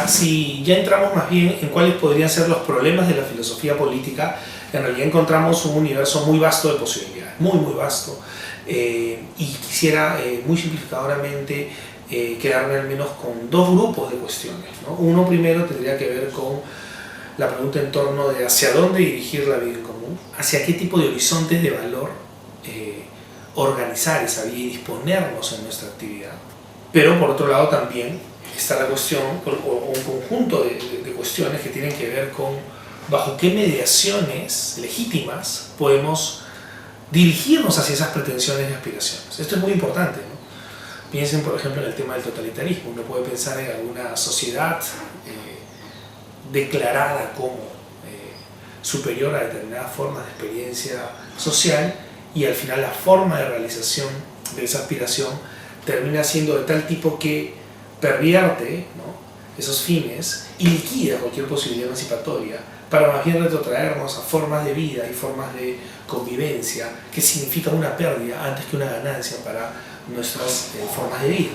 si ya entramos más bien en cuáles podrían ser los problemas de la filosofía política, en realidad encontramos un universo muy vasto de posibilidades, muy vasto, y quisiera muy simplificadoramente quedarme al menos con dos grupos de cuestiones, ¿no? Uno primero tendría que ver con la pregunta en torno de hacia dónde dirigir la vida en común, hacia qué tipo de horizontes de valor organizar esa vida y disponernos en nuestra actividad. Pero por otro lado también está la cuestión, o un conjunto de cuestiones que tienen que ver con bajo qué mediaciones legítimas podemos dirigirnos hacia esas pretensiones y aspiraciones. Esto es muy importante, ¿no? Piensen, por ejemplo, en el tema del totalitarismo. Uno puede pensar en alguna sociedad declarada como superior a determinadas formas de experiencia social, y al final la forma de realización de esa aspiración termina siendo de tal tipo que pervierte, ¿no?, esos fines y liquida cualquier posibilidad emancipatoria para más bien retrotraernos a formas de vida y formas de convivencia que significan una pérdida antes que una ganancia para nuestras formas de vida.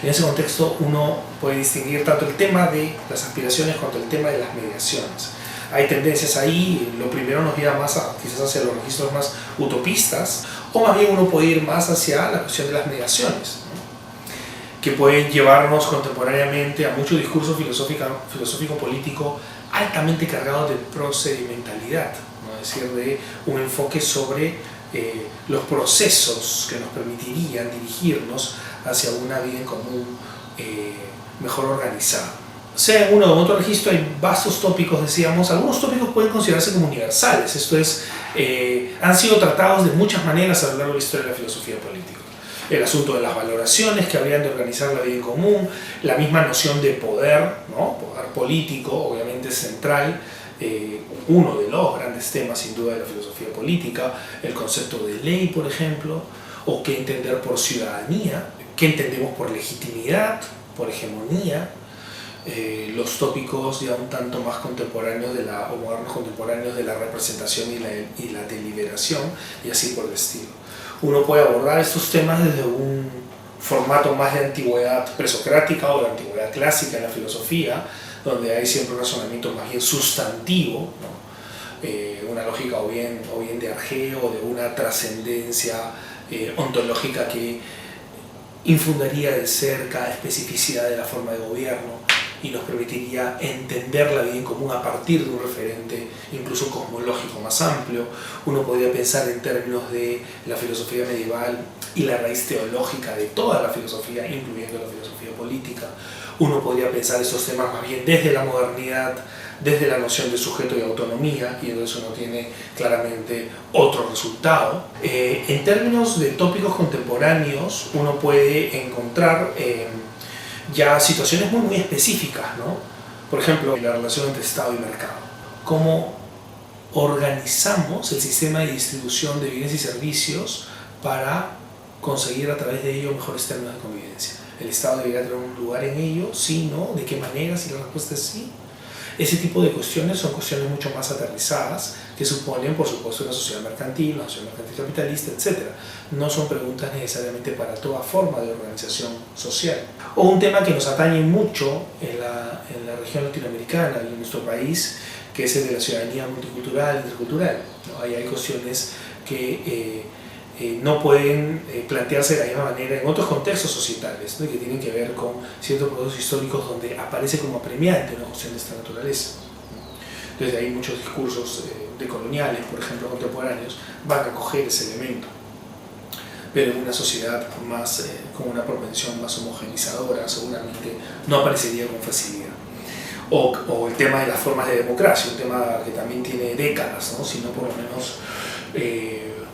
En ese contexto uno puede distinguir tanto el tema de las aspiraciones cuanto el tema de las mediaciones. Hay tendencias ahí, lo primero nos lleva más quizás hacia los registros más utopistas, o más bien uno puede ir más hacia la cuestión de las mediaciones, ¿no?, que pueden llevarnos contemporáneamente a mucho discurso filosófico-político altamente cargado de procedimentalidad, ¿no?, es decir, de un enfoque sobre los procesos que nos permitirían dirigirnos hacia una vida en común mejor organizada. Sea en uno o en otro registro hay vastos tópicos, decíamos. Algunos tópicos pueden considerarse como universales, esto es, han sido tratados de muchas maneras a lo largo de la historia de la filosofía política. El asunto de las valoraciones que habrían de organizar la vida en común, la misma noción de poder, ¿no?, poder político, obviamente central, uno de los grandes temas sin duda de la filosofía política, el concepto de ley, por ejemplo, o qué entender por ciudadanía, qué entendemos por legitimidad, por hegemonía, los tópicos ya un tanto más contemporáneos o modernos contemporáneos de la representación y la deliberación, y así por el estilo. Uno puede abordar estos temas desde un formato más de antigüedad presocrática o de antigüedad clásica en la filosofía, donde hay siempre un razonamiento más bien sustantivo, ¿no?, una lógica o bien de arjeo, de una trascendencia ontológica que infundaría de ser cada especificidad de la forma de gobierno y nos permitiría entender la vida en común a partir de un referente incluso cosmológico más amplio. Uno podría pensar en términos de la filosofía medieval y la raíz teológica de toda la filosofía, incluyendo la filosofía política. Uno podría pensar estos temas más bien desde la modernidad, desde la noción de sujeto y autonomía, y entonces uno tiene claramente otro resultado. En términos de tópicos contemporáneos, uno puede encontrar ya situaciones muy específicas, ¿no? Por ejemplo, la relación entre Estado y mercado. Cómo organizamos el sistema de distribución de bienes y servicios para conseguir a través de ello mejores términos de convivencia. ¿El Estado debería tener un lugar en ello? ¿Sí? ¿No? ¿De qué manera? Si la respuesta es sí. Ese tipo de cuestiones son cuestiones mucho más aterrizadas, que suponen, por supuesto, una sociedad mercantil, una sociedad mercantil capitalista, etc. No son preguntas necesariamente para toda forma de organización social. O un tema que nos atañe mucho en la región latinoamericana y en nuestro país, que es el de la ciudadanía multicultural e intercultural, ¿no? Ahí hay cuestiones que no pueden plantearse de la misma manera en otros contextos societales, ¿no?, y que tienen que ver con ciertos procesos históricos donde aparece como apremiante una cuestión de esta naturaleza. Desde ahí muchos discursos decoloniales, por ejemplo, contemporáneos, van a coger ese elemento, pero en una sociedad más, con una propensión más homogenizadora, seguramente no aparecería con facilidad. O el tema de las formas de democracia, un tema que también tiene décadas, ¿no?, sino por lo menos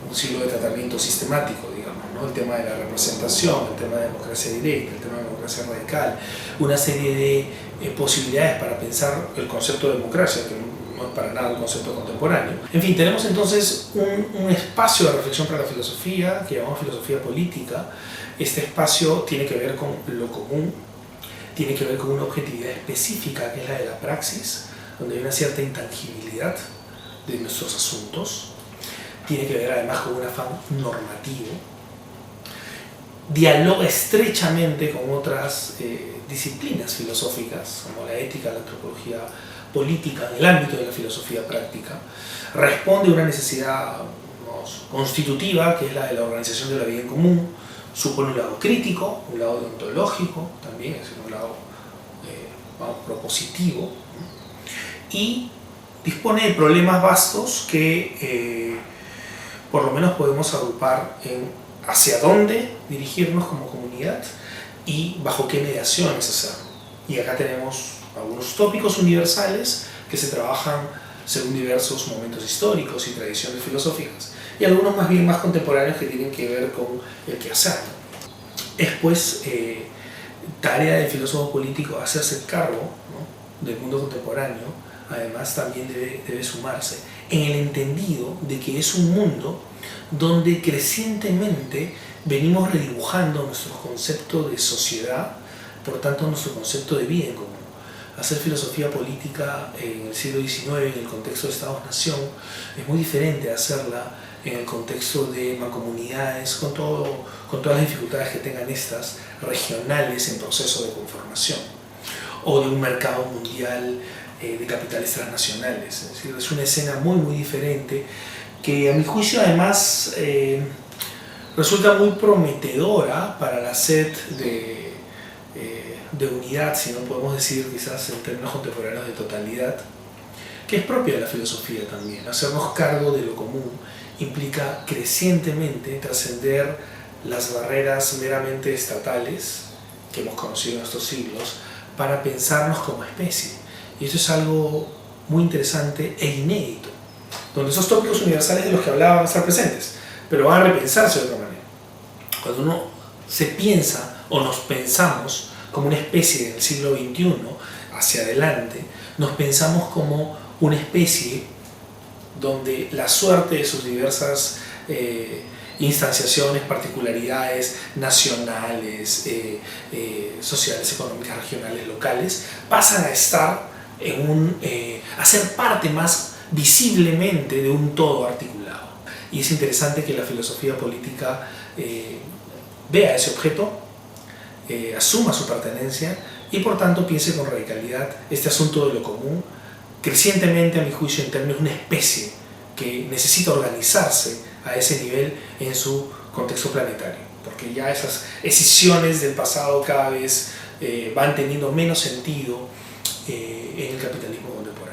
un siglo de tratamiento sistemático, digamos, ¿no? El tema de la representación, el tema de democracia directa, el tema de democracia radical, una serie de posibilidades para pensar el concepto de democracia, que no es para nada un concepto contemporáneo. En fin, tenemos entonces un espacio de reflexión para la filosofía, que llamamos filosofía política. Este espacio tiene que ver con lo común, tiene que ver con una objetividad específica, que es la de la praxis, donde hay una cierta intangibilidad de nuestros asuntos. Tiene que ver además con un afán normativo dialoga estrechamente con otras disciplinas filosóficas, como la ética, la antropología política, en el ámbito de la filosofía práctica, responde a una necesidad constitutiva, que es la de la organización de la vida en común, supone un lado crítico, un lado deontológico también, es decir, un lado propositivo, y dispone de problemas vastos que por lo menos podemos agrupar en hacia dónde dirigirnos como comunidad y bajo qué mediaciones hacerlo. Y acá tenemos algunos tópicos universales que se trabajan según diversos momentos históricos y tradiciones filosóficas, y algunos más bien más contemporáneos que tienen que ver con el quehacer. Es pues tarea del filósofo político hacerse cargo, ¿no?, del mundo contemporáneo. Además también debe sumarse en el entendido de que es un mundo donde crecientemente venimos redibujando nuestro concepto de sociedad, por tanto nuestro concepto de vida en común. Hacer filosofía política en el siglo XIX, en el contexto de Estados-Nación, es muy diferente a hacerla en el contexto de mancomunidades, con todas las dificultades que tengan estas, regionales en proceso de conformación, o de un mercado mundial de capitales transnacionales. Es decir, es una escena muy diferente que a mi juicio además resulta muy prometedora para la sed de unidad, si no podemos decir quizás en términos contemporáneos de totalidad, que es propia de la filosofía también. Hacernos cargo de lo común implica crecientemente trascender las barreras meramente estatales que hemos conocido en estos siglos para pensarnos como especie. Y eso es algo muy interesante e inédito, donde esos tópicos universales de los que hablaba van a estar presentes, pero van a repensarse de otra manera. Cuando uno se piensa o nos pensamos como una especie del siglo XXI hacia adelante, nos pensamos como una especie donde la suerte de sus diversas instanciaciones, particularidades nacionales, sociales, económicas, regionales, locales, pasan a estar a ser parte más visiblemente de un todo articulado. Y es interesante que la filosofía política vea ese objeto, asuma su pertenencia y por tanto piense con radicalidad este asunto de lo común, crecientemente a mi juicio en términos de una especie que necesita organizarse a ese nivel en su contexto planetario, porque ya esas escisiones del pasado cada vez van teniendo menos sentido en el capitalismo contemporáneo.